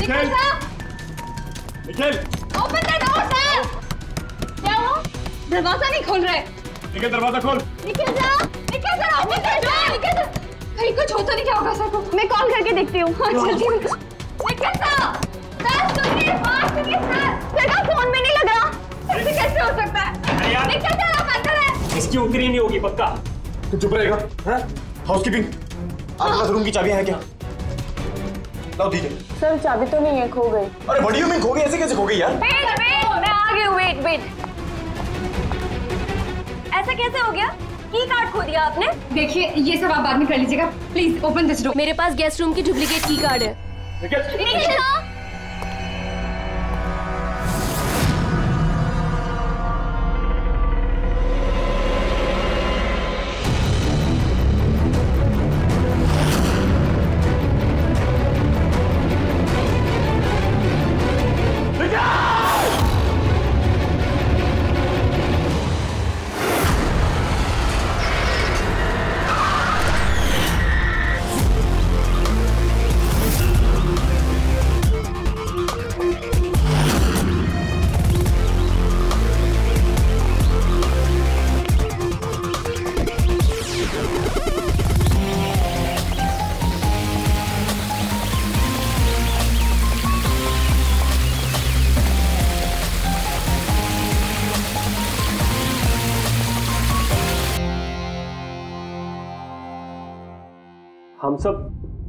Nikhil Nikhil open the door sir. क्या हुआ? दरवाजा नहीं खोल रहे। निखिल दरवाजा खोल। Nikhil sir open the door. Nikhil कहीं कुछ होता नहीं क्या होगा सर को? मैं कॉल करके देखती हूँ। हाँ जल्दी। निखिल सर सुनिए बात सुनिए सर का फोन में नहीं लग रहा। ऐसे कैसे हो सकता है? निखिल सर आप अंदर है। इसकी उतरी नहीं होगी पक्का। तू चुप रहेगा? हाउसकीपिंग आपके पास रूम की चाबियां हैं क्या? लाओ दीजिए। सर चाबी तो नहीं है, खो गई। अरे व्हाट डू यू मीन खो गई? ऐसे कैसे खो गई यार? वेट मैं आ गई हूँ। वेट ऐसा कैसे हो गया? की कार्ड खो दिया आपने? देखिए ये सब आप बाद में कर लीजिएगा। Please open this door. मेरे पास गेस्ट रूम की डुप्लीकेट की कार्ड है। निखिल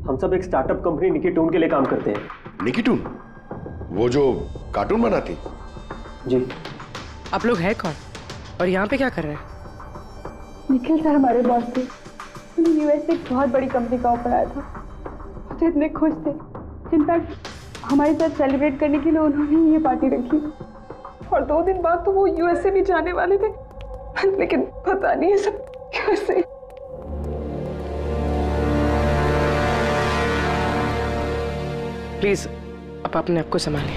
हम सब एक स्टार्टअप कंपनी निकिटून के लिए काम करते हैं। निकिटून? वो जो कार्टून बनाती? जी। आप लोग हैं कौन और यहाँ पे क्या कर रहे हैं? निखिल सर हमारे बॉस थे। उन्हें यूएस से एक बहुत बड़ी कंपनी का ऑफर आया था। वो तो इतने खुश थे। इनफैक्ट हमारे साथ सेलिब्रेट करने के लिए उन्होंने ये पार्टी रखी और 2 दिन बाद तो वो यूएस से भी जाने वाले थे, लेकिन पता नहीं है सब कैसे। प्लीज आप अपने आप को संभालिए।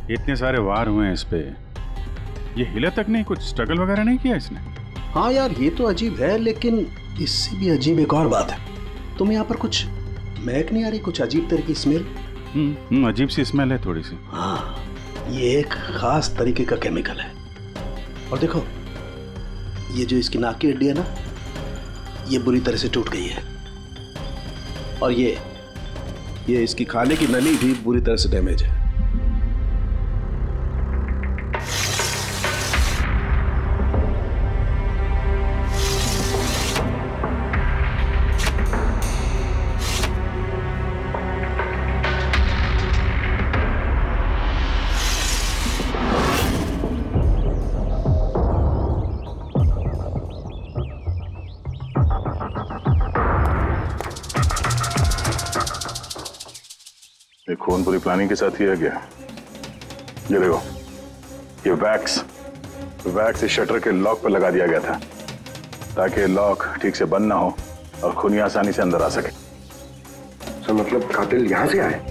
इतने सारे वार हुए हैं इस पे, ये हिला तक नहीं, कुछ स्ट्रगल वगैरह नहीं किया इसने? हाँ यार ये तो अजीब है, लेकिन इससे भी अजीब एक और बात है। तुम्हें यहाँ पर कुछ महक नहीं आ रही? कुछ अजीब तरह की स्मेल? अजीब सी स्मेल है थोड़ी सी। हाँ ये एक खास तरीके का केमिकल है। और देखो ये जो इसकी नाक की हड्डी है ना, ये बुरी तरह से टूट गई है। और ये इसकी खाने की नली भी बुरी तरह से डैमेज है। खून पूरी प्लानिंग के साथ किया गया। ये देखो, ये वैक्स इस शटर के लॉक पर लगा दिया गया था ताकि लॉक ठीक से बंद ना हो और खूनी आसानी से अंदर आ सके। तो मतलब कातिल यहां से आए?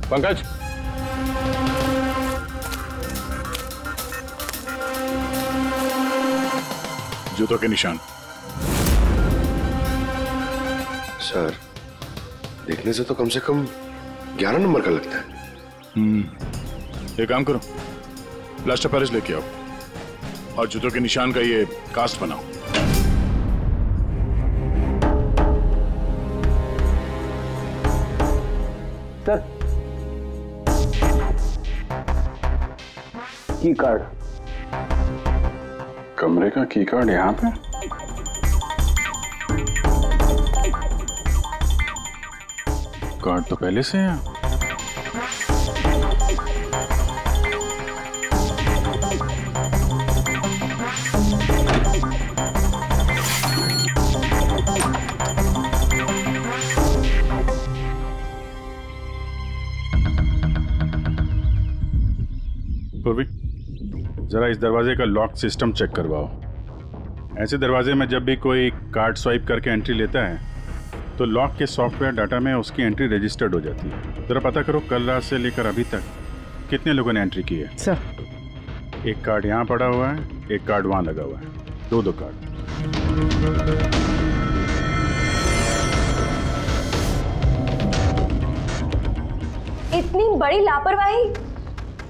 पंकज, जूतों के निशान। सर देखने से तो कम 11 नंबर का लगता है। एक काम करो, प्लास्टर पेरिस लेके आओ और जूतों के निशान का ये कास्ट बनाओ। सर की कार्ड, कमरे का की कार्ड यहाँ पे? कार्ड तो पहले से है। जरा इस दरवाजे का लॉक सिस्टम चेक करवाओ। ऐसे दरवाजे में जब भी कोई कार्ड स्वाइप करके एंट्री लेता है तो लॉक के सॉफ्टवेयर डाटा में उसकी एंट्री रजिस्टर्ड हो जाती है। जरा पता करो कल रात से लेकर अभी तक कितने लोगों ने एंट्री की है। सर, एक कार्ड यहाँ पड़ा हुआ है, एक कार्ड वहाँ लगा हुआ है, दो कार्ड। इतनी बड़ी लापरवाही!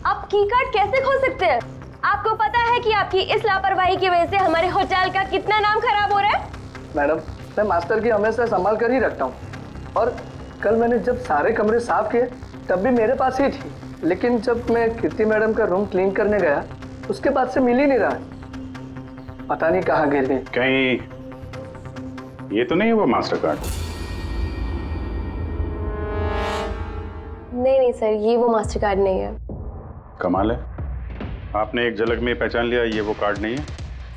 आप की कार्ड कैसे खो सकते हैं? आपको पता है कि आपकी इस लापरवाही की वजह से हमारे होटल का कितना नाम खराब हो रहा है? मैडम, मैं मास्टर की हमेशा संभाल कर ही रखता हूँ, और कल मैंने जब सारे कमरे साफ किए तब भी मेरे पास ही थी, लेकिन जब मैं कीर्ति मैडम का रूम क्लीन करने गया उसके बाद से मिल ही नहीं रहा। पता नहीं कहाँ गिर गई। कहीं ये तो नहीं है वो मास्टर कार्ड? नहीं सर, ये वो मास्टर कार्ड नहीं है। कमाल है, आपने एक झलक में पहचान लिया ये वो कार्ड नहीं है।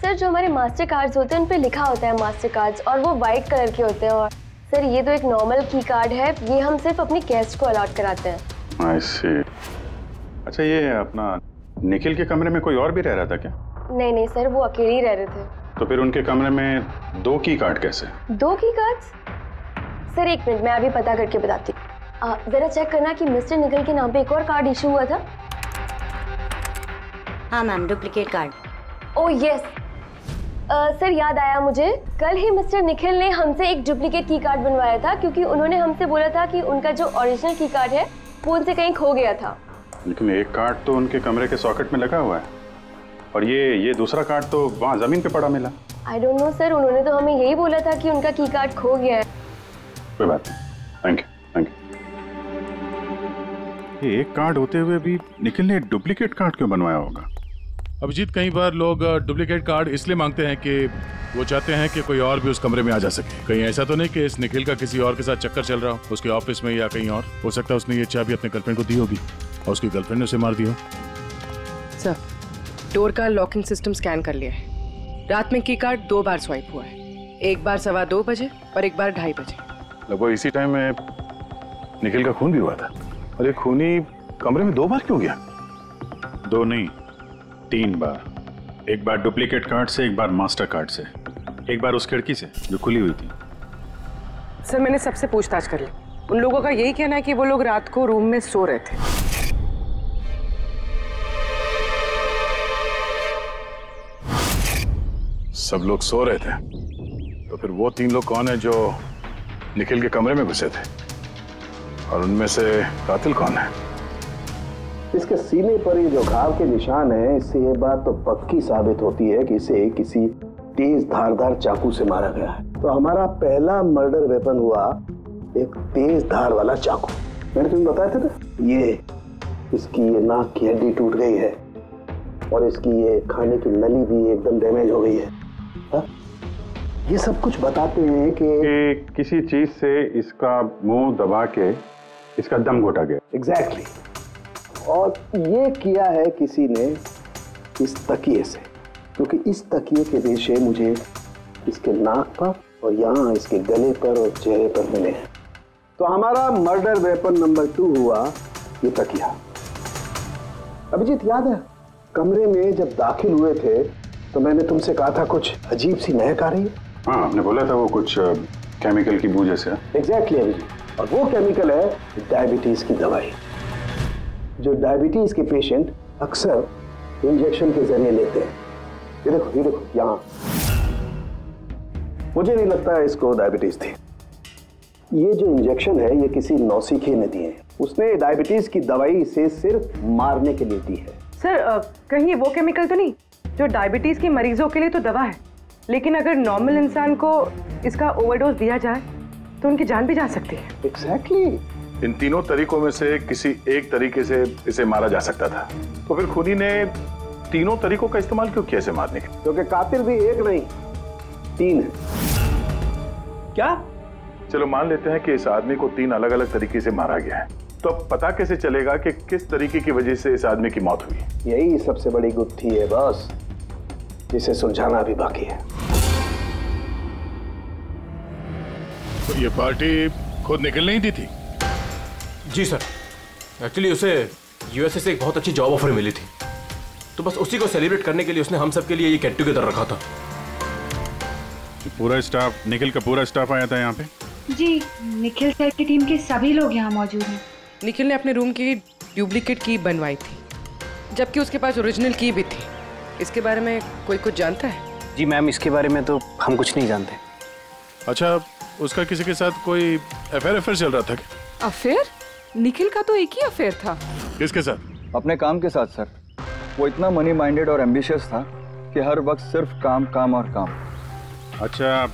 सर, जो हमारे मास्टर कार्ड्स होते हैं उन पे लिखा होता है मास्टर कार्ड्स, और वो वाइट कलर के होते हैं। और सर, ये तो एक नॉर्मल की कार्ड है, ये हम सिर्फ अपनी गेस्ट को अलॉट कराते हैं। आई सी। अच्छा, ये अपना निखिल के कमरे में कोई और भी रह रहा था क्या? नहीं सर, वो अकेले ही रह रहे थे। तो फिर उनके कमरे में दो की कार्ड कैसे? दो की कार्ड्स? सर एक मिनट, मैं अभी पता करके बताती हूँ। जरा चेक करना कि मिस्टर निखिल के नाम पे एक और कार्ड इशू हुआ था। हाँ ma'am, duplicate card. Oh yes sir, याद आया मुझे, कल ही मिस्टर निखिल ने हमसे एक डुप्लीकेट की कार्ड बनवाया था, क्योंकि उन्होंने हमसे बोला था कि उनका जो ओरिजिनल की कार्ड है वो उनसे कहीं खो गया था। लेकिन एक कार्ड तो उनके कमरे के सॉकेट में लगा हुआ है, और ये दूसरा कार्ड तो वहाँ जमीन पे पड़ा मिला। आई डोंट नो सर, उन्होंने तो हमें यही बोला था कि उनका की कार्ड खो गया है। कोई बात नहीं, थैंक यू। ये एक कार्ड होते हुए भी निखिल ने डुप्लीकेट कार्ड क्यों बनवाया होगा? अभिजीत, कई बार लोग डुप्लीकेट कार्ड इसलिए मांगते हैं कि वो चाहते हैं कि कोई और भी उस कमरे में आ जा सके। कहीं ऐसा तो नहीं कि इस निखिल का किसी और के साथ चक्कर चल रहा हो, उसके ऑफिस में या कहीं और। हो सकता है उसने ये चाबी अपने गर्लफ्रेंड को दी होगी और उसकी गर्लफ्रेंड ने उसे मार दिया। सर, डोर का लॉकिंग सिस्टम स्कैन कर लिया है। रात में की कार्ड 2 बार स्वाइप हुआ है, एक बार 2:15 बजे और एक बार 2:30 बजे। लगभग इसी टाइम में निखिल का खून भी हुआ था। और ये खूनी कमरे में 2 बार क्यों गया? 2 नहीं, 3 बार। एक बार डुप्लीकेट कार्ड से, एक बार मास्टर कार्ड से, एक बार उस खिड़की से जो खुली हुई थी। सर, मैंने सबसे पूछताछ कर ली, उन लोगों का यही कहना है कि वो लोग रात को रूम में सो रहे थे। सब लोग सो रहे थे, तो फिर वो 3 लोग कौन है जो निखिल के कमरे में घुसे थे, और उनमें से कातिल कौन है? इसके सीने पर ये जो घाव के निशान है, इससे ये बात तो पक्की साबित होती है कि इसे किसी तेज धारदार चाकू से मारा गया है। तो हमारा पहला मर्डर वेपन हुआ एक तेज धार वाला चाकू। मैंने तुम्हें बताया था ना, ये इसकी ये नाक की हड्डी टूट गई है और इसकी ये खाने की नली भी एकदम डैमेज हो गई है। हा? ये सब कुछ बताते हैं कि किसी चीज से इसका मुंह दबा के इसका दम घोटा गया। एग्जैक्टली। और ये किया है किसी ने इस तकिए से, क्योंकि इस तकिए के रेशे मुझे इसके नाक पर और यहाँ इसके गले पर और चेहरे पर मिले हैं। तो हमारा मर्डर वेपन नंबर 2 हुआ ये तकिया। अभिजीत, याद है कमरे में जब दाखिल हुए थे तो मैंने तुमसे कहा था कुछ अजीब सी महक आ रही है? हाँ, आपने बोला था वो कुछ केमिकल की बू जैसे। एग्जैक्टली अभिजीत, और वो केमिकल है डायबिटीज की दवाई, जो डायबिटीज के पेशेंट अक्सर इंजेक्शन के जरिए लेते हैं। ये देखो यहाँ। मुझे नहीं लगता इसको डायबिटीज थी। ये जो इंजेक्शन है ये किसी नौसिखिए ने दिए हैं। उसने डायबिटीज की दवाई इसे सिर्फ मारने के लिए दी है। सर, कहीं वो केमिकल तो नहीं जो डायबिटीज के मरीजों के लिए तो दवा है, लेकिन अगर नॉर्मल इंसान को इसका ओवरडोज दिया जाए तो उनकी जान भी जा सकती है। एग्जैक्टली। इन तीनों तरीकों में से किसी एक तरीके से इसे मारा जा सकता था, तो फिर खूनी ने तीनों तरीकों का इस्तेमाल क्यों किया इसे मारने के? क्योंकि कातिल भी एक नहीं 3 है। क्या? चलो मान लेते हैं कि इस आदमी को 3 अलग अलग तरीके से मारा गया है, तो अब पता कैसे चलेगा कि किस तरीके की वजह से इस आदमी की मौत हुई? यही सबसे बड़ी गुत्थी है बॉस, जिसे सुलझाना भी बाकी है। तो ये पार्टी खुद निकल नहीं दी थी? जी सर, एक्चुअली उसे यूएसए से एक बहुत अच्छी जॉब ऑफर मिली थी, तो बस उसी को सेलिब्रेट करने के लिए उसने हम सब के लिए ये गेट टुगेदर रखा था। पूरा स्टाफ, निखिल का पूरा स्टाफ आया था यहाँ पे? जी, निखिल सर की टीम के सभी लोग यहाँ मौजूद हैं। निखिल ने अपने रूम की डुप्लीकेट की बनवाई थी, जबकि उसके पास ओरिजिनल की भी थी। इसके बारे में कोई कुछ जानता है? जी मैम, इसके बारे में तो हम कुछ नहीं जानते। अच्छा, उसका किसी के साथ कोई अफेयर चल रहा था क्या? अफेयर? निखिल का तो एक ही अफेयर था। किसके साथ? अपने काम के साथ सर। वो इतना मनी माइंडेड और एम्बिशियस था कि हर वक्त सिर्फ काम काम और काम। अच्छा,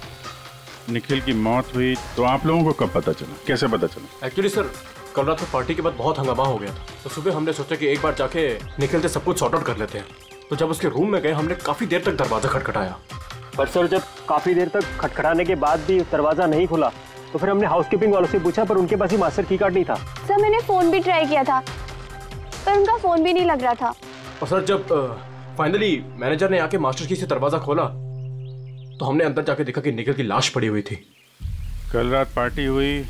निखिल की मौत हुई तो आप लोगों को कब पता चला, कैसे पता चला? एक्चुअली सर, कल रात को पार्टी के बाद बहुत हंगामा हो गया था, तो सुबह हमने सोचा कि एक बार जाके निखिल से सब कुछ सॉर्ट आउट कर लेते हैं। तो जब उसके रूम में गए, हमने काफी देर तक दरवाजा खटखटाया। पर सर, जब काफी देर तक खटखटाने के बाद भी दरवाजा नहीं खुला तो फिर हमने हाउसकीपिंग वालों से पूछा, पर उनके पास ही मास्टर की कार्ड नहीं था। सर मैंने फोन भी ट्राई किया था, पर उनका फोन भी नहीं लग रहा था। और सर, जब फाइनली मैनेजर ने आके मास्टर की से दरवाजा खोला तो हमने अंदर जाके देखा कि निखिल की लाश पड़ी हुई थी। कल रात पार्टी हुई,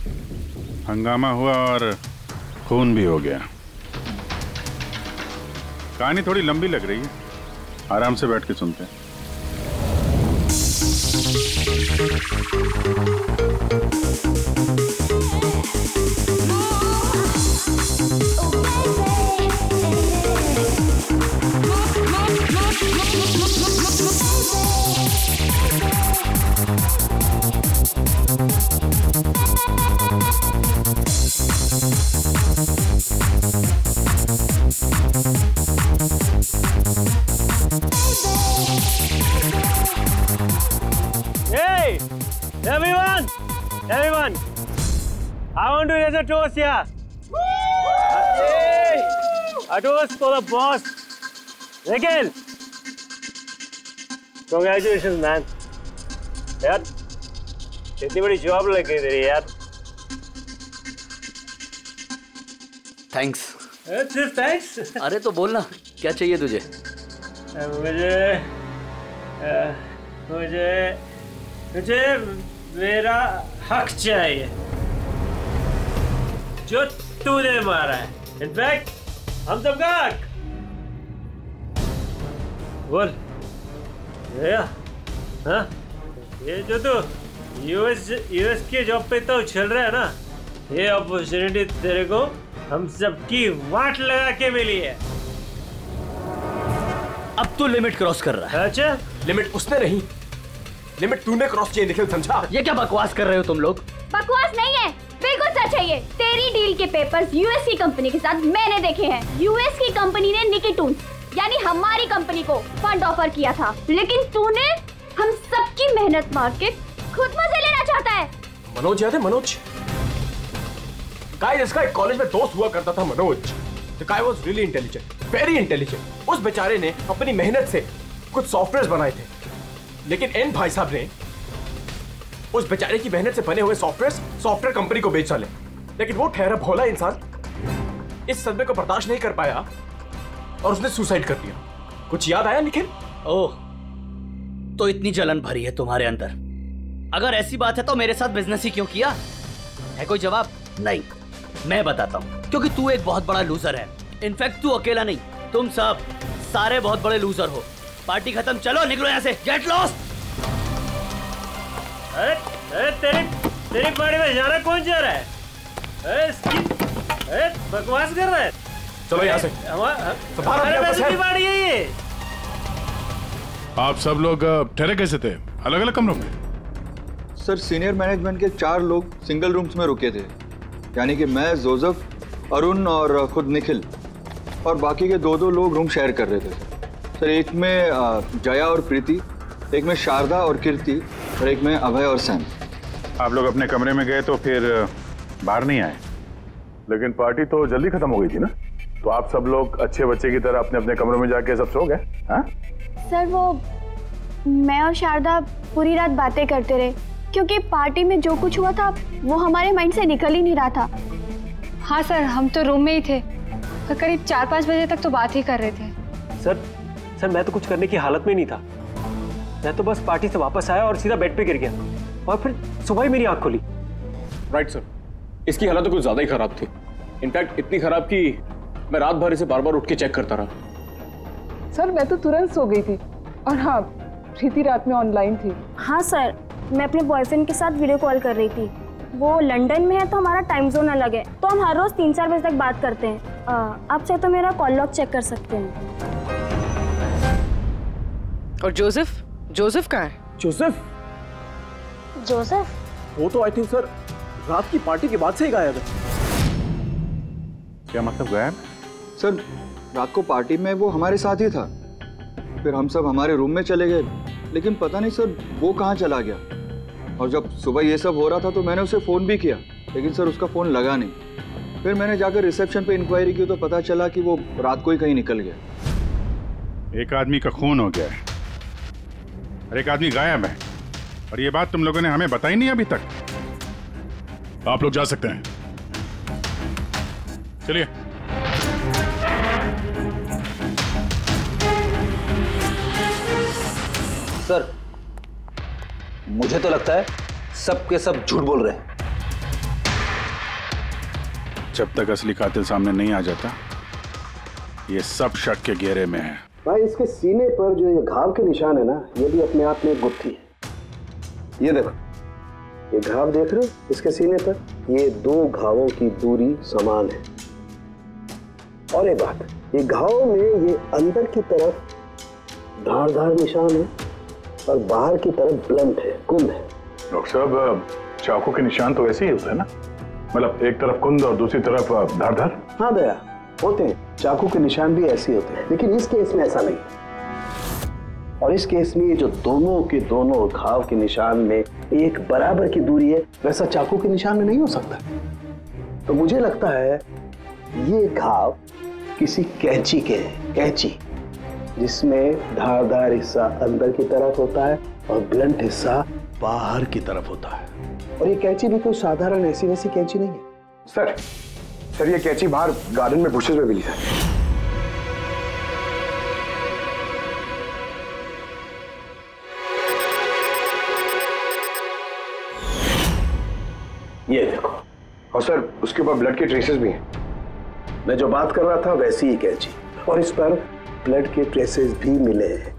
हंगामा हुआ और खून भी हो गया। कहानी थोड़ी लंबी लग रही है, आराम से बैठ के सुनते हैं। Hey, everyone, I want to raise a toast here. Hey, a toast for the boss, Nikhil. Congratulations, man. यार, इतनी बड़ी जॉब लग गई तेरी यार। थैंक्स। सिर्फ थैंक्स? अरे तो बोलना, क्या चाहिए तुझे? मुझे मेरा हक चाहिए जो तूने मारा है। इनफैक्ट हम सबका हक। बोल हाँ, ये जो तू यूएस की जॉब पे तो चल रहा है ना, ये अपॉर्चुनिटी तेरे को हम सबकी वाट लगा के मिली है। अब तू लिमिट क्रॉस कर रहा है। अच्छा, लिमिट उसने नहीं, लिमिट तूने क्रॉस किया निखिल, समझा? ये क्या बकवास कर रहे हो तुम लोग? बकवास नहीं है, बिल्कुल सच है ये। तेरी डील के पेपर्स यूएस की कंपनी के साथ मैंने देखे हैं। यूएस की कंपनी ने निकी टून यानी हमारी कंपनी को फंड ऑफर किया था, लेकिन तूने हम सबकी मेहनत मार के खुद मजे लेना चाहता है। मनोज याद है? मनोज, गाइस, इसका एक कॉलेज में दोस्त हुआ करता था Manoj. The guy was really intelligent, very intelligent। उस बेचारे ने अपनी मेहनत से कुछ सॉफ्टवेयर बनाए थे, लेकिन एन भाई साहब ने उस बेचारे की मेहनत से बने हुए सॉफ्टवेयर कंपनी को बेच डाले। लेकिन वो ठहरा भोला इंसान इस सदमे को बर्दाश्त नहीं कर पाया और उसने सुसाइड कर दिया। कुछ याद आया निखिल? ओह, तो इतनी जलन भरी है तुम्हारे अंदर। अगर ऐसी बात है तो मेरे साथ बिजनेस ही क्यों किया? है कोई जवाब? नहीं, मैं बताता हूँ। क्योंकि तू एक बहुत बड़ा लूजर है। इनफैक्ट तू अकेला नहीं, तुम सब सारे बहुत बड़े लूजर हो। पार्टी खत्म, चलो निकलो यहाँ से, गेट लॉस्ट। अरे तेरी पार्टी में जाना कौन जा रहा है? बकवास कर रहा है। चलो यहाँ से। हमारे पैसे की पार्टी है ये। आप सब लोग ठहरे कैसे थे? अलग अलग कमरों में? सर, सीनियर मैनेजमेंट के 4 लोग सिंगल रूम्स में रुके थे, यानी कि मैं, जोसेफ, अरुण और खुद निखिल, और बाकी के 2-2 लोग रूम शेयर कर रहे थे। सर, एक में जया और प्रीति, एक में शारदा और कीर्ति, और एक में अभय और सैम। आप लोग अपने कमरे में गए तो फिर बाहर नहीं आए? लेकिन पार्टी तो जल्दी खत्म हो गई थी ना, तो आप सब लोग अच्छे बच्चे की तरह अपने अपने कमरों में जाके सब सो गए? हाँ सर, वो मैं और शारदा पूरी रात बातें करते रहे, क्योंकि पार्टी में जो कुछ हुआ था वो हमारे माइंड से निकल ही नहीं रहा था। हाँ सर, हम तो रूम में ही थे, तो करीब 4-5 बजे तक तो बात ही कर रहे थे। सर मैं तो कुछ करने की हालत में नहीं था। मैं तो बस पार्टी से वापस आया और सीधा बेड पे गिर गया, और फिर सुबह ही मेरी आंख खुली। राइट सर, इसकी हालत तो कुछ ज्यादा ही खराब थी। इनफैक्ट इतनी खराब कि मैं रात भर इसे बार बार उठ के चेक करता रहा। सर मैं तो तुरंत सो गई थी। और हाँ, प्रीति रात में ऑनलाइन थी। हाँ सर, मैं अपने बॉयफ्रेंड के साथ वीडियो कॉल कर रही थी। वो लंदन में है तो हमारा टाइम जोन अलग है, तो हम हर रोज 3-4 बजे तक बात करते हैं। आप चाहे तो मेरा कॉल लॉग चेक कर सकते हैं। और जोसेफ? जोसेफ कहाँ है? जोसेफ? जोसेफ वो तो आई थिंक सर रात की पार्टी के बाद से ही गायब है। क्या मतलब गायब? सर रात को पार्टी में वो हमारे साथ ही था, फिर हम सब हमारे रूम में चले गए, लेकिन पता नहीं सर वो कहाँ चला गया। और जब सुबह ये सब हो रहा था तो मैंने उसे फ़ोन भी किया, लेकिन सर उसका फ़ोन लगा नहीं। फिर मैंने जाकर रिसेप्शन पे इंक्वायरी की तो पता चला कि वो रात को ही कहीं निकल गया। एक आदमी का खून हो गया है और एक आदमी गायब है, और ये बात तुम लोगों ने हमें बताई नहीं अभी तक। आप लोग जा सकते हैं, चलिए। सर मुझे तो लगता है सब के सब झूठ बोल रहे हैं। जब तक असली कातिल सामने नहीं आ जाता, ये सब शक के घेरे में है। भाई इसके सीने पर जो ये घाव के निशान है ना, ये भी अपने आप में एक गुत्थी है। ये देखो, ये घाव देख रहे हो इसके सीने पर, ये 2 घावों की दूरी समान है। और एक बात, ये घाव में ये अंदर की तरफ धारदार निशान है और बाहर की तरफ ब्लंट है, कुंद है। डॉक्टर साहब, चाकू के निशान तो ऐसे ही होते हैं ना, मतलब एक तरफ कुंद और दूसरी तरफ धारदार। हाँ दया, होते हैं, चाकू के निशान भी ऐसे होते हैं, लेकिन इस केस में ऐसा नहीं। और इस केस में जो दोनों के दोनों घाव के निशान में एक बराबर की दूरी है, वैसा चाकू के निशान में नहीं हो सकता। तो मुझे लगता है ये घाव किसी कैंची के हैं, कैंची जिसमें धारदार हिस्सा अंदर की तरफ होता है और ब्लंट हिस्सा बाहर की तरफ होता है। और ये कैंची भी कोई साधारण ऐसी वैसी कैंची नहीं है। सर ये कैंची बाहर गार्डन में बुशेस में मिली है। ये देखो, और सर उसके ऊपर ब्लड के ट्रेसेस भी हैं। मैं जो बात कर रहा था वैसी ही कैंची, और इस पर ब्लड के ट्रेसेस भी मिले हैं।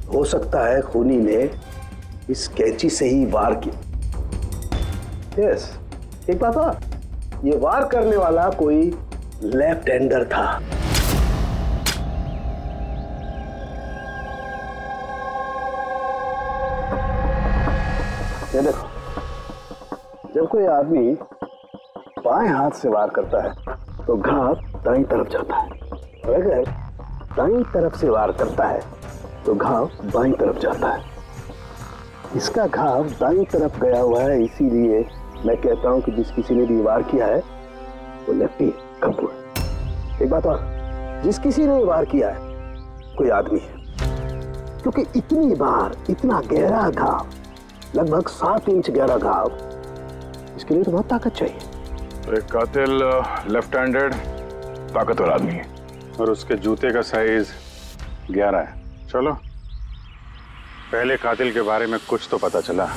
हो सकता है खूनी ने इस कैंची से ही वार किया। यस, एक बात और, ये वार करने वाला कोई लेफ्ट हैंडर था। ये देखो, जब कोई आदमी बाएं हाथ से वार करता है तो घाव दाईं तरफ जाता है, और अगर दाईं तरफ से वार करता है तो घाव बाईं तरफ जाता है। इसका घाव दाईं तरफ गया हुआ है, इसीलिए मैं कहता हूं कि जिस किसी ने भी वार किया है वो लेफ्टी कपूर। एक बात और, जिस किसी ने वार किया है कोई आदमी है, क्योंकि इतनी बार इतना गहरा घाव, लगभग 7 इंच गहरा घाव, इसके लिए तो बहुत ताकत चाहिए। एक कातिल लेफ्ट हैंडेड ताकतवर आदमी है, और उसके जूते का साइज 11 है। चलो पहले कातिल के बारे में कुछ तो पता चला।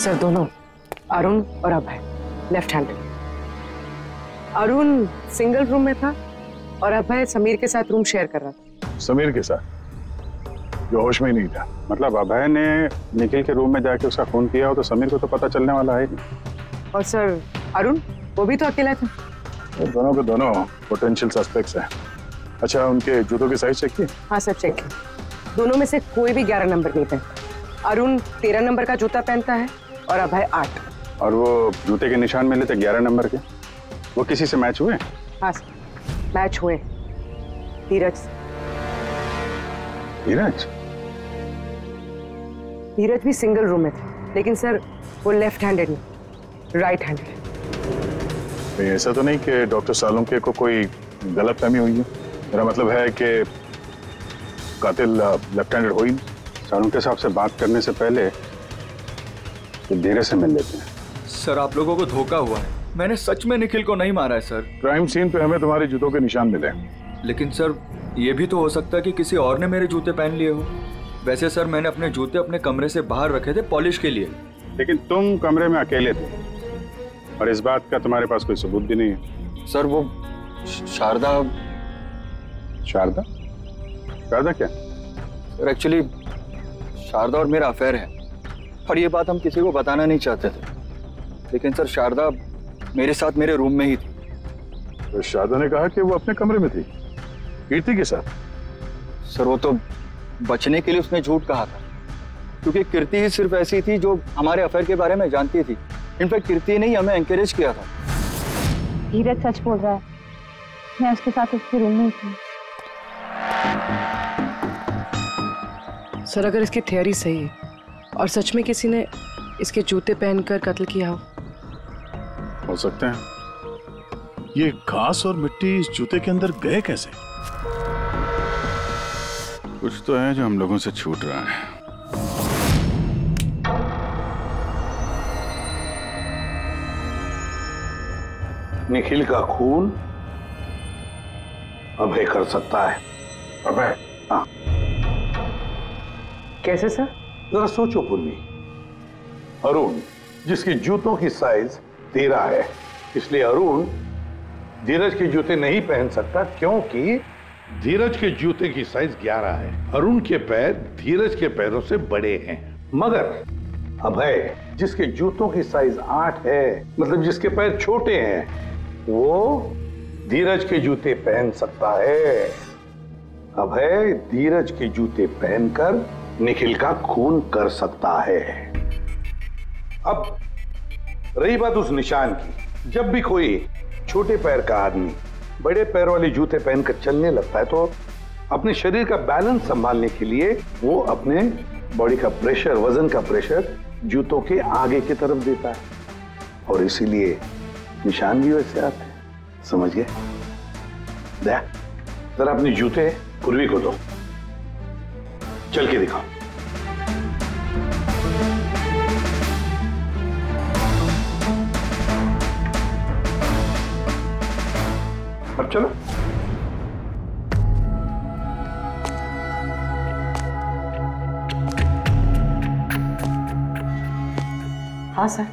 सर दोनों, अरुण और Abhay, left handed. Arun single room में था और अभय समीर के साथ रूम शेयर कर रहा था। समीर के साथ, जो होश में ही नहीं था। मतलब अभय ने निखिल के रूम में जाके उसका खून किया हो तो समीर को तो पता चलने वाला है नहीं। और सर अरुण, वो भी तो अकेला था। दोनों के दोनों पोटेंशियल सस्पेक्ट्स हैं। अच्छा, उनके जूतों की साइज चेक की? हाँ सर, चेक की। दोनों में से कोई भी 11 नंबर नहीं पहनता। अरुण 13 नंबर का जूता पहनता है और अभय 8। और वो जूते के निशान मिले थे 11 नंबर के, वो किसी से मैच हुए? हाँ सर, मैच हुए। धीरज। धीरज? धीरज भी सिंगल रूम में थे, लेकिन सर वो लेफ्ट हैंडेड नहीं, राइट हैंडेड। ऐसा तो नहीं कि डॉक्टर सालुंके को कोई गलतफहमी हुई है? मेरा मतलब है कि कातिल लेफ्ट हैंडेड हो ही नहीं। सालुंके साहब से बात करने से पहले तो धीरज से मिल लेते हैं। सर, आप लोगों को धोखा हुआ है। मैंने सच में निखिल को नहीं मारा है सर। क्राइम सीन पे हमें तुम्हारे जूतों के निशान मिले। लेकिन सर, ये भी तो हो सकता है कि किसी और ने मेरे जूते पहन लिए हो। वैसे सर, मैंने अपने जूते अपने कमरे से बाहर रखे थे पॉलिश के लिए। लेकिन तुम कमरे में अकेले थे और इस बात का तुम्हारे पास कोई सबूत भी नहीं है। सर, वो शारदा। शारदा? शारदा क्या? सर, एक्चुअली शारदा और मेरा अफेयर है और ये बात हम किसी को बताना नहीं चाहते थे। लेकिन सर, शारदा मेरे साथ मेरे रूम में ही थी। तो शारदा ने कहा कि वो अपने कमरे में थी कीर्ति के साथ। सर, वो तो बचने के लिए उसने झूठ कहा था, क्योंकि कीर्ति ही सिर्फ ऐसी थी जो हमारे अफेयर के बारे में जानती थी। इनफैक्ट कीर्ति ने ही हमें एनकरेज किया था। धीरज सच बोल रहा है, मैं उसके साथ उसके रूम में ही थी। सर, अगर इसकी थियरी सही है और सच में किसी ने इसके जूते पहनकर कत्ल किया हो सकते हैं। ये घास और मिट्टी इस जूते के अंदर गए कैसे? कुछ तो है जो हम लोगों से छूट रहा है। निखिल का खून अभय कर सकता है। अभय? हाँ। कैसे सर? जरा सोचो पूर्वी। अरुण, जिसके जूतों की साइज 13 है, इसलिए अरुण धीरज के जूते नहीं पहन सकता, क्योंकि धीरज के जूते की साइज 11 है। अरुण के पैर धीरज के पैरों से बड़े हैं। मगर अभय, जिसके जूतों की साइज 8 है, मतलब जिसके पैर छोटे हैं, वो धीरज के जूते पहन सकता है। अभय धीरज के जूते पहनकर निखिल का खून कर सकता है। अब रही बात उस निशान की, जब भी कोई छोटे पैर का आदमी बड़े पैर वाले जूते पहनकर चलने लगता है तो अपने शरीर का बैलेंस संभालने के लिए वो अपने बॉडी का प्रेशर, वजन का प्रेशर जूतों के आगे की तरफ देता है, और इसीलिए निशान भी वैसे आते हैं। समझ गए? जरा अपने जूते पूर्वी को दो, चल के दिखाओ। अब चलो। हाँ सर,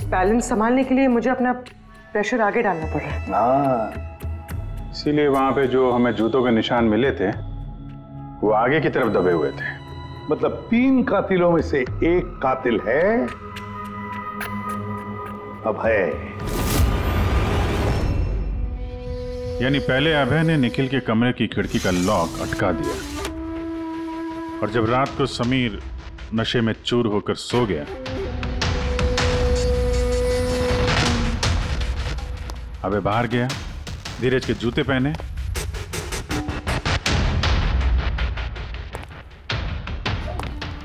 बैलेंस संभालने के लिए मुझे अपना प्रेशर आगे डालना पड़ रहा है। हाँ, इसीलिए वहां पे जो हमें जूतों के निशान मिले थे वो आगे की तरफ दबे हुए थे। मतलब 3 कातिलों में से एक कातिल है अभय। यानी पहले अभय ने निखिल के कमरे की खिड़की का लॉक अटका दिया, और जब रात को समीर नशे में चूर होकर सो गया, अभय बाहर गया, धीरज के जूते पहने,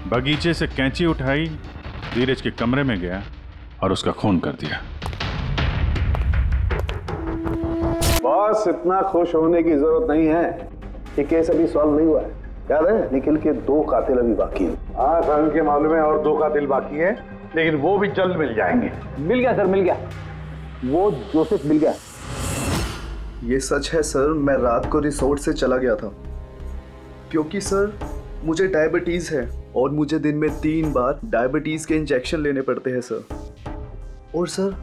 बगीचे से कैंची उठाई, धीरज के कमरे में गया और उसका खून कर दिया। बस इतना खुश होने की जरूरत नहीं है, ये केस अभी सॉल्व नहीं हुआ है। याद है, निखिल के 2 कातिल अभी बाकी हैं। हाँ सर, के मामले में और 2 कातिल बाकी है, लेकिन वो भी जल्द मिल जाएंगे। मिल गया सर, मिल गया, वो जोसेफ मिल गया। ये सच है सर, मैं रात को रिसोर्ट से चला गया था क्योंकि सर मुझे डायबिटीज है और मुझे दिन में 3 बार डायबिटीज के इंजेक्शन लेने पड़ते हैं सर। और सर,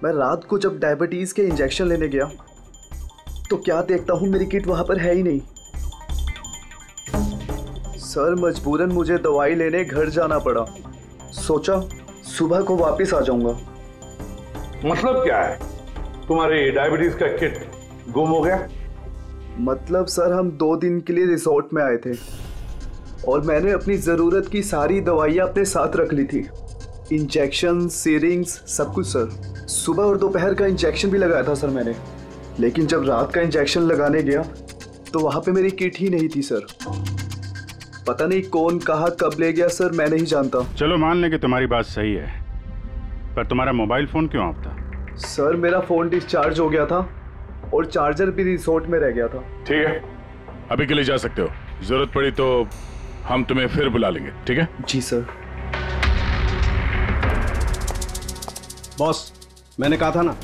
मैं रात को जब डायबिटीज के इंजेक्शन लेने गया तो क्या देखता हूँ मेरी किट वहां पर है ही नहीं। सर, मजबूरन मुझे दवाई लेने घर जाना पड़ा। सोचा सुबह को वापस आ जाऊंगा। मतलब क्या है? तुम्हारी डायबिटीज का किट गुम हो गया? मतलब सर हम 2 दिन के लिए रिसोर्ट में आए थे और मैंने अपनी ज़रूरत की सारी दवाइयाँ अपने साथ रख ली थी। इंजेक्शन, सीरिंग्स, सब कुछ सर। सुबह और दोपहर का इंजेक्शन भी लगाया था सर मैंने, लेकिन जब रात का इंजेक्शन लगाने गया तो वहाँ पे मेरी किट ही नहीं थी सर। पता नहीं कौन कहाँ कब ले गया सर, मैं नहीं जानता। चलो मान लें कि तुम्हारी बात सही है, पर तुम्हारा मोबाइल फ़ोन क्यों ऑफ था? सर मेरा फ़ोन डिस्चार्ज हो गया था और चार्जर भी रिसोर्ट में रह गया था। ठीक है, अभी के लिए जा सकते हो। जरूरत पड़ी तो हम तुम्हें फिर बुला लेंगे, ठीक है? जी सर। बॉस, मैंने कहा था ना,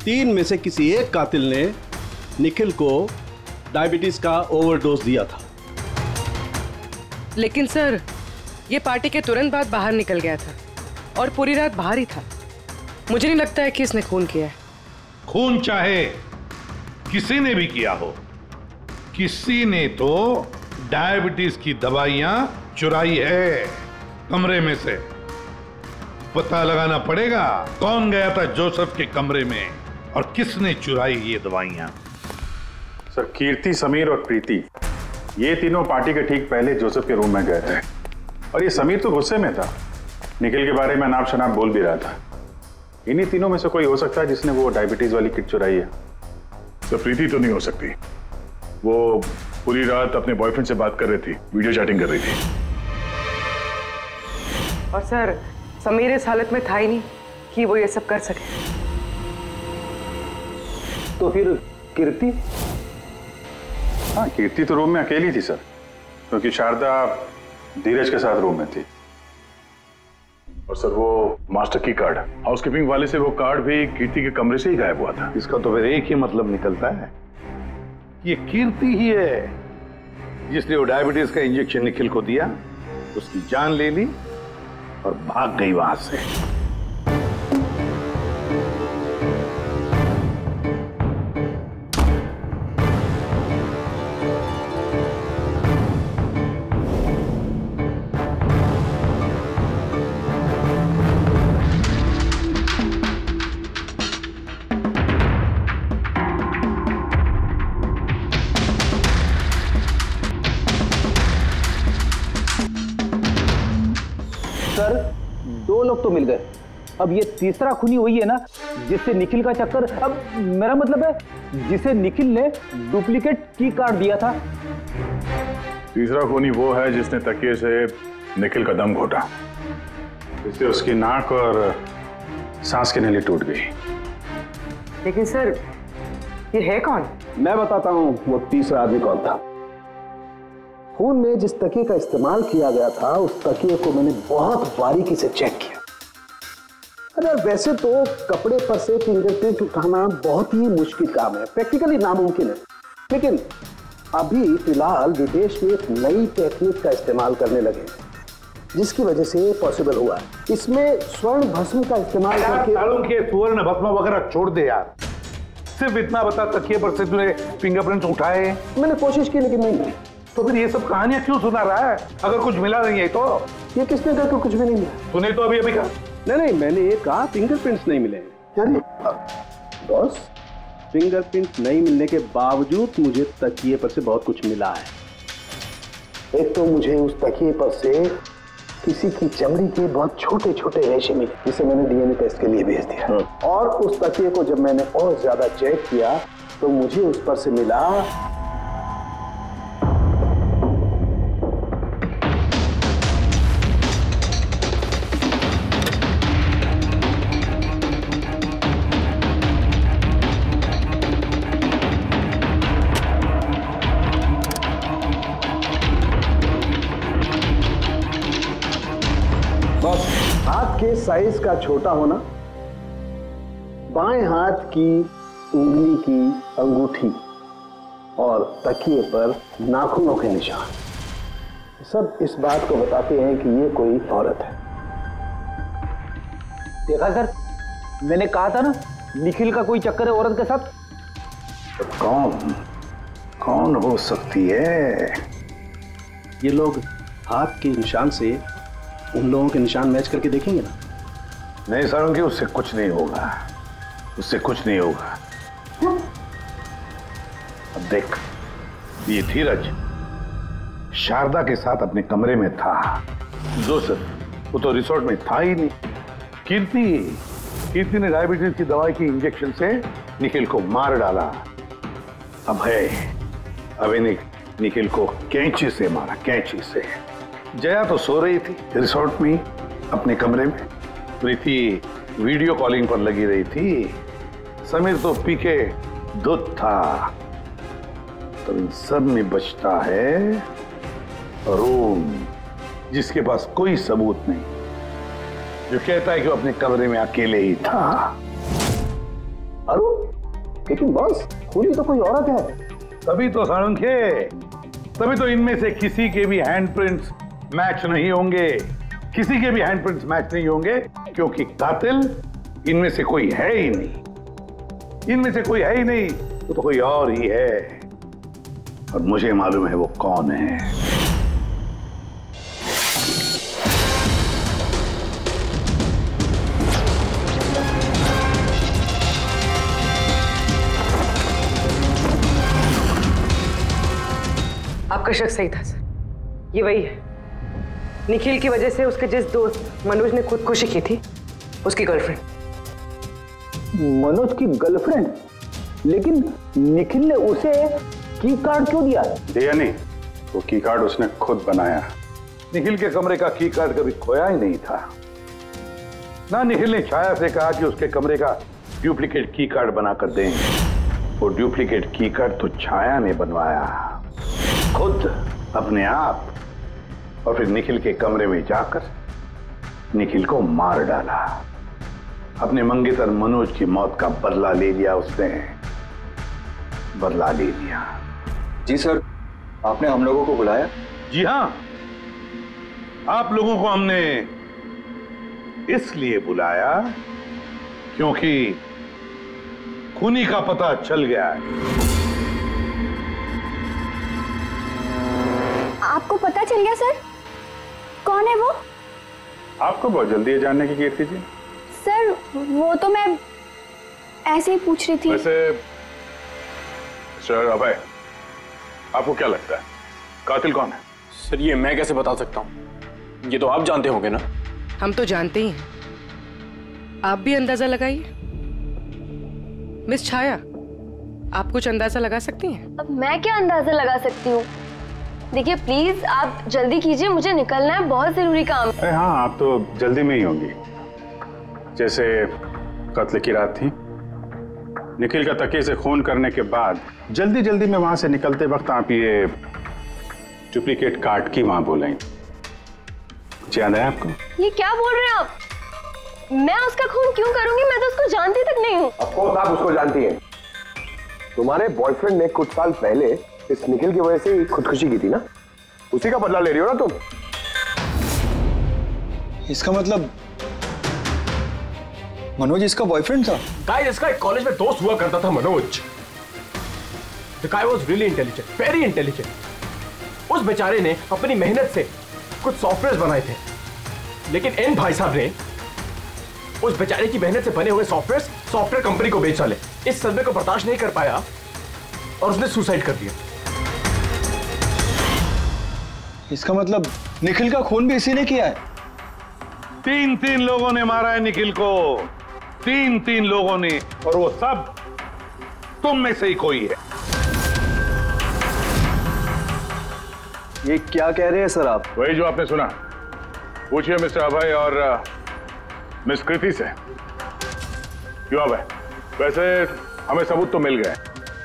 3 में से किसी एक कातिल ने निखिल को डायबिटीज का ओवरडोज दिया था। लेकिन सर ये पार्टी के तुरंत बाद बाहर निकल गया था और पूरी रात बाहर ही था। मुझे नहीं लगता है कि इसने खून किया है। खून चाहे किसी ने भी किया हो, किसी ने तो डायबिटीज की दवाइयां चुराई है कमरे में से। पता लगाना पड़ेगा कौन गया था जोसेफ के कमरे में और किसने चुराई ये दवाइयां। सर, कीर्ति, समीर और प्रीति, ये तीनों पार्टी के ठीक पहले जोसेफ के रूम में गए थे और ये समीर तो गुस्से में था, निखिल के बारे में अनाप शनाप बोल भी रहा था। इन्हीं तीनों में से कोई हो सकता है जिसने वो डायबिटीज वाली किट चुराई है। सर, प्रीति तो नहीं हो सकती। वो पूरी रात अपने बॉयफ्रेंड से बात कर रही थी, वीडियो चैटिंग कर रही थी। और सर समीर इस हालत में था ही नहीं कि वो ये सब कर सके। तो फिर कीर्ति? हाँ, कीर्ति तो रूम में अकेली थी सर, क्योंकि शारदा धीरज के साथ रूम में थी। और सर वो मास्टर की कार्ड, हाउसकीपिंग वाले से वो कार्ड भी कीर्ति के कमरे से ही गायब हुआ था। इसका तो फिर एक ही मतलब निकलता है, ये कीर्ति ही है जिसने वो डायबिटीज का इंजेक्शन निखिल को दिया, उसकी जान ले ली और भाग गई वहां से। सर 2 लोग तो मिल गए, अब ये तीसरा खूनी वही है ना जिससे निखिल का चक्कर। अब मेरा मतलब है जिसे निखिल ने डुप्लीकेट की कार्ड दिया था। तीसरा खूनी वो है जिसने तकिए से निखिल का दम घोटा, इससे उसकी नाक और सांस की नली टूट गई। लेकिन सर ये है कौन? मैं बताता हूं वो तीसरा आदमी कौन था। खून में जिस तकिए का इस्तेमाल किया गया था उस तकिए को मैंने बहुत बारीकी से चेक किया। अरे वैसे तो कपड़े पर से फिंगरप्रिंट उठाना बहुत ही मुश्किल काम है, प्रैक्टिकली नामुमकिन है, लेकिन अभी फिलहाल विदेश में एक नई टेक्निक का इस्तेमाल करने लगे जिसकी वजह से पॉसिबल हुआ है। इसमें स्वर्ण भस्म का इस्तेमाल करके स्वर्ण भस्म वगैरह छोड़ दे यार, सिर्फ इतना बता तकिए पर से तूने फिंगरप्रिंट्स उठाए? मैंने कोशिश की लेकिन नहीं मिली। तो फिर ये सब कहानियां क्यों सुना रहा है अगर कुछ मिला नहीं है तो? ये किसने कहा कि कुछ भी नहीं मिला? तूने तो अभी कहा। नहीं, मैंने ये कहा फिंगरप्रिंट्स नहीं मिले। यानी बॉस, फिंगरप्रिंट नहीं मिलने के बावजूद मुझे तकिए पर से बहुत कुछ मिला है। एक तो मुझे उस तकिए पर से किसी की चमड़ी के बहुत छोटे छोटे रेशे मिले जिसे मैंने डीएनए टेस्ट के लिए भेज दिया। और उस तकिए को जब मैंने और ज्यादा चेक किया तो मुझे उस पर से मिला हाथ के साइज का छोटा होना, बाएं हाथ की उंगली की अंगूठी और तकिए पर नाखूनों के निशान, सब इस बात को बताते हैं कि ये कोई औरत है। देखा सर, मैंने कहा था ना निखिल का कोई चक्कर है औरत के साथ। तो कौन हो सकती है? ये लोग हाथ के निशान से उन लोगों के निशान मैच करके देखेंगे ना। नहीं सारंगी, उससे कुछ नहीं होगा, उससे कुछ नहीं होगा। अब देख, ये धीरज शारदा के साथ अपने कमरे में था। जोसेफ वो तो रिसोर्ट में था ही नहीं। कीर्ति ने डायबिटीज की दवाई की इंजेक्शन से निखिल को मार डाला। अब इन्हें निखिल को कैंची से मारा, कैंची से। जया तो सो रही थी रिसोर्ट में अपने कमरे में। प्रीति वीडियो कॉलिंग पर लगी रही थी। समीर तो पी के दूध था। तो इन सब में बचता है अरुण, जिसके पास कोई सबूत नहीं, जो कहता है कि वो अपने कमरे में अकेले ही था। अरुण, लेकिन बॉस खूनी तो कोई औरत है। तभी तो सारंखे, तभी तो इनमें से किसी के भी हैंडप्रिंट्स मैच नहीं होंगे। किसी के भी हैंडप्रिंट्स मैच नहीं होंगे, क्योंकि कातिल इनमें से कोई है ही नहीं। इनमें से कोई है ही नहीं, वो तो कोई और ही है। और मुझे मालूम है वो कौन है। आपका शक सही था सर, ये वही है। निखिल की वजह से उसके जिस दोस्त मनोज ने खुदकुशी की थी, उसकी गर्लफ्रेंड। मनोज की गर्लफ्रेंड? लेकिन निखिल ने उसे की कार्ड क्यों दिया? दिया नहीं, वो की कार्ड उसने खुद बनाया। निखिल के कमरे का की कार्ड कभी खोया ही नहीं था ना। निखिल ने छाया से कहा कि उसके कमरे का डुप्लीकेट की कार्ड बनाकर देंगे। वो डुप्लीकेट की कार्ड तो छाया ने बनवाया खुद, अपने आप। और फिर निखिल के कमरे में जाकर निखिल को मार डाला। अपने मंगेतर मनोज की मौत का बदला ले लिया उसने, बदला ले लिया। जी सर, आपने हम लोगों को बुलाया? जी हाँ, आप लोगों को हमने इसलिए बुलाया क्योंकि खूनी का पता चल गया है। आपको पता चल गया सर? कौन है वो? आपको बहुत जल्दी है जानने की कीर्ति जी। सर वो तो मैं ऐसे ही पूछ रही थी। वैसे सर अभय, आपको क्या लगता है कातिल कौन है? सर ये मैं कैसे बता सकता हूँ, ये तो आप जानते होंगे ना। हम तो जानते ही हैं, आप भी अंदाजा लगाइए। मिस छाया, आप कुछ अंदाजा लगा सकती हैं? अब मैं क्या अंदाजा लगा सकती हूँ? देखिए प्लीज आप जल्दी कीजिए, मुझे निकलना है, बहुत जरूरी काम है। हाँ, आप तो जल्दी में ही होंगी। जैसे कत्ल की रात थी, निखिल का तकिए से खून करने के बाद जल्दी जल्दी में वहां से निकलते वक्त आप ये डुप्लीकेट कार्ड की वहां बोले, याद है आपको? ये क्या बोल रहे हैं आप? मैं उसका खून क्यों करूंगी? मैं तो उसको जानती तक नहीं हूँ। अफकोर्स आप उसको जानती हैं। तुम्हारे बॉयफ्रेंड ने कुछ साल पहले इस निखिल की वजह से खुदकुशी की थी ना, उसी का बदला ले रही हो ना तुम। इसका मतलब मनोज इसका बॉयफ्रेंड था? गाइस, इसका एक कॉलेज में दोस्त हुआ करता था Manoj. The guy was really intelligent, very intelligent। उस बेचारे ने अपनी मेहनत से कुछ सॉफ्टवेयर बनाए थे, लेकिन एन भाई साहब ने उस बेचारे की मेहनत से बने हुए सॉफ्टवेयर कंपनी को बेच डाले। इस सदमे को बर्दाश्त नहीं कर पाया और उसने सुसाइड कर दिया। इसका मतलब निखिल का खून भी इसी ने किया है? 3 लोगों ने मारा है निखिल को, 3 लोगों ने, और वो सब तुम में से ही कोई है। ये क्या कह रहे हैं सर आप? वही जो आपने सुना। पूछिए मिस्टर अभय और मिस कृति से। क्यों अभय? वैसे हमें सबूत तो मिल गए,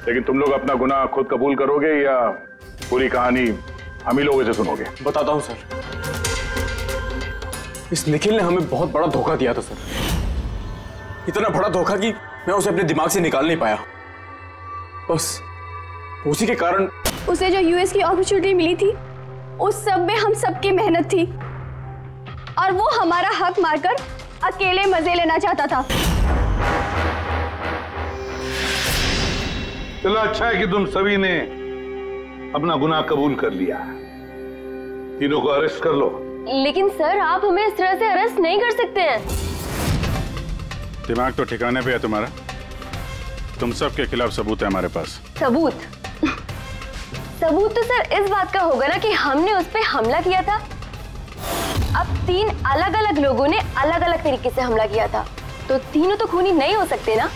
लेकिन तुम लोग अपना गुनाह खुद कबूल करोगे या पूरी कहानी हम ही लोगों से सुनोगे? बताता हूं सर। इस निखिल ने हमें बहुत बड़ा धोखा दिया था सर, इतना बड़ा धोखा कि मैं उसे अपने दिमाग से निकाल नहीं पाया। बस उसी के कारण उसे जो यूएस की अपॉर्चुनिटी मिली थी, उस सब में हम सबकी मेहनत थी, और वो हमारा हक मारकर अकेले मजे लेना चाहता था। चलो अच्छा है कि तुम सभी ने अपना गुनाह कबूल कर लिया। तीनों को अरेस्ट कर लो। लेकिन सर आप हमें इस तरह से अरेस्ट नहीं कर सकते हैं। दिमाग तो ठिकाने पे है तुम्हारा। तुम सब के खिलाफ सबूत है हमारे पास। सबूत? सबूत तो सर इस बात का होगा ना कि हमने उस पे हमला किया था। अब 3 अलग अलग लोगों ने अलग अलग तरीके से हमला किया था, तो तीनों तो खूनी नहीं हो सकते ना।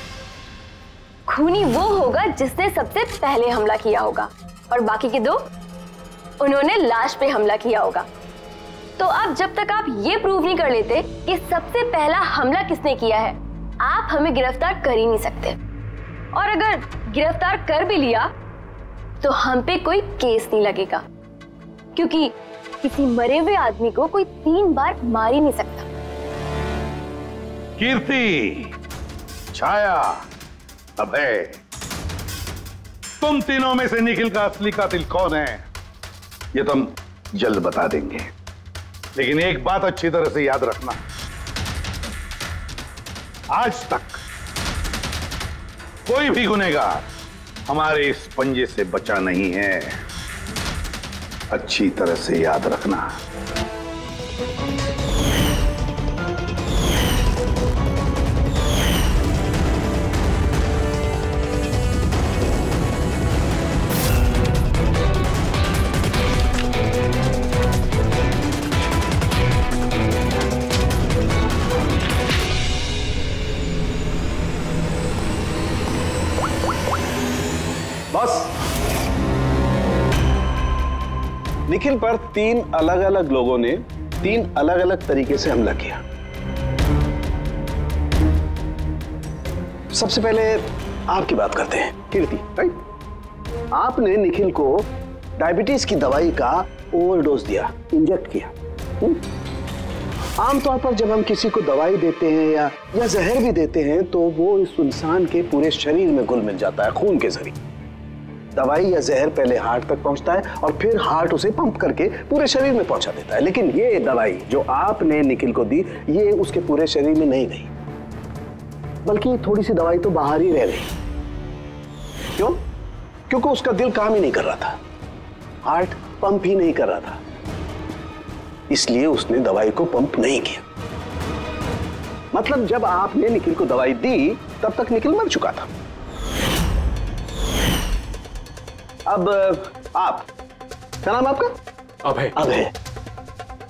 खूनी वो होगा जिसने सबसे पहले हमला किया होगा, और बाकी के 2 उन्होंने लाश पे हमला किया होगा। तो अब जब तक आप ये प्रूव नहीं कर लेते कि सबसे पहला हमला किसने किया है, आप हमें गिरफ्तार कर ही नहीं सकते। और अगर गिरफ्तार कर भी लिया तो हम पे कोई केस नहीं लगेगा, क्योंकि किसी मरे हुए आदमी को कोई 3 बार मार ही नहीं सकता। कीर्ति, छाया, अभय, तुम तीनों में से निखिल का असली कातिल कौन है ये तुम जल्द बता देंगे, लेकिन एक बात अच्छी तरह से याद रखना, आज तक कोई भी गुनहगार हमारे इस पंजे से बचा नहीं है। अच्छी तरह से याद रखना। निखिल पर 3 अलग अलग लोगों ने 3 अलग अलग तरीके से हमला किया। सबसे पहले आपकी बात करते हैं, कीर्ति, राइट? आपने निखिल को डायबिटीज की दवाई का ओवरडोज दिया, इंजेक्ट किया। आमतौर पर जब हम किसी को दवाई देते हैं या जहर भी देते हैं तो वो इस इंसान के पूरे शरीर में घुल मिल जाता है, खून के जरिए। दवाई या जहर पहले हार्ट तक पहुंचता है और फिर हार्ट उसे पंप करके पूरे शरीर में पहुंचा देता है। लेकिन ये दवाई जो आपने निखिल को दी, ये उसके पूरे शरीर में नहीं गई, बल्कि थोड़ी सी दवाई तो बाहर ही रह गई। क्यों? क्योंकि उसका दिल काम ही नहीं कर रहा था, हार्ट पंप ही नहीं कर रहा था, इसलिए उसने दवाई को पंप नहीं किया। मतलब जब आपने निखिल को दवाई दी तब तक निखिल मर चुका था। अब आप, क्या नाम आपका? अभय। अभय।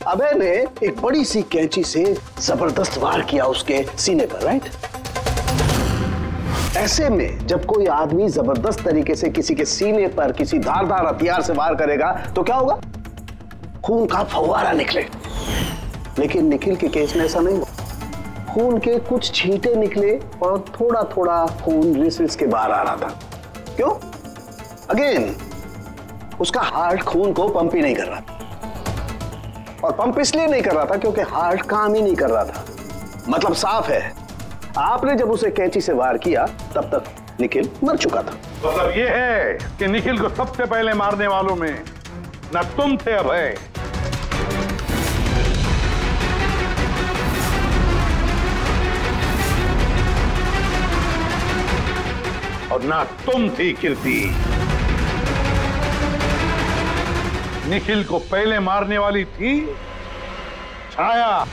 अभय ने एक बड़ी सी कैंची से जबरदस्त वार किया उसके सीने पर, राइट? ऐसे में जब कोई आदमी जबरदस्त तरीके से किसी के सीने पर किसी धारदार हथियार से वार करेगा तो क्या होगा? खून का फव्वारा निकले। लेकिन निखिल के केस में ऐसा नहीं हुआ। खून के कुछ छींटे निकले और थोड़ा थोड़ा खून रिस के बाहर आ रहा था। क्यों? अगेन उसका हार्ट खून को पंप ही नहीं कर रहा था, और पंप इसलिए नहीं कर रहा था क्योंकि हार्ट काम ही नहीं कर रहा था। मतलब साफ है, आपने जब उसे कैंची से वार किया तब तक निखिल मर चुका था। मतलब ये है कि निखिल को सबसे पहले मारने वालों में न तुम थे अभय, और ना तुम थी कीर्ति। निखिल को पहले मारने वाली थी छाया।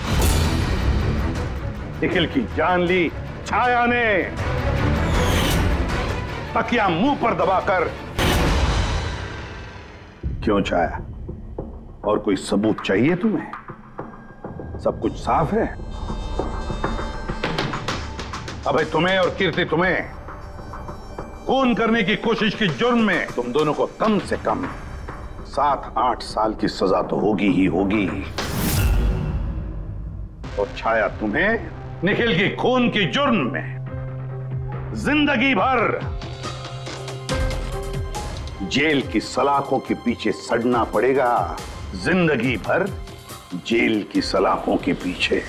निखिल की जान ली छाया ने, तकिया मुंह पर दबाकर। क्यों छाया, और कोई सबूत चाहिए तुम्हें? सब कुछ साफ है। अबे तुम्हें और कीर्ति, तुम्हें खून करने की कोशिश की जुर्म में तुम दोनों को कम से कम 7-8 साल की सजा तो होगी ही होगी। और छाया, तुम्हें निखिल की खून की जुर्म में जिंदगी भर जेल की सलाखों के पीछे सड़ना पड़ेगा। जिंदगी भर जेल की सलाखों के पीछे।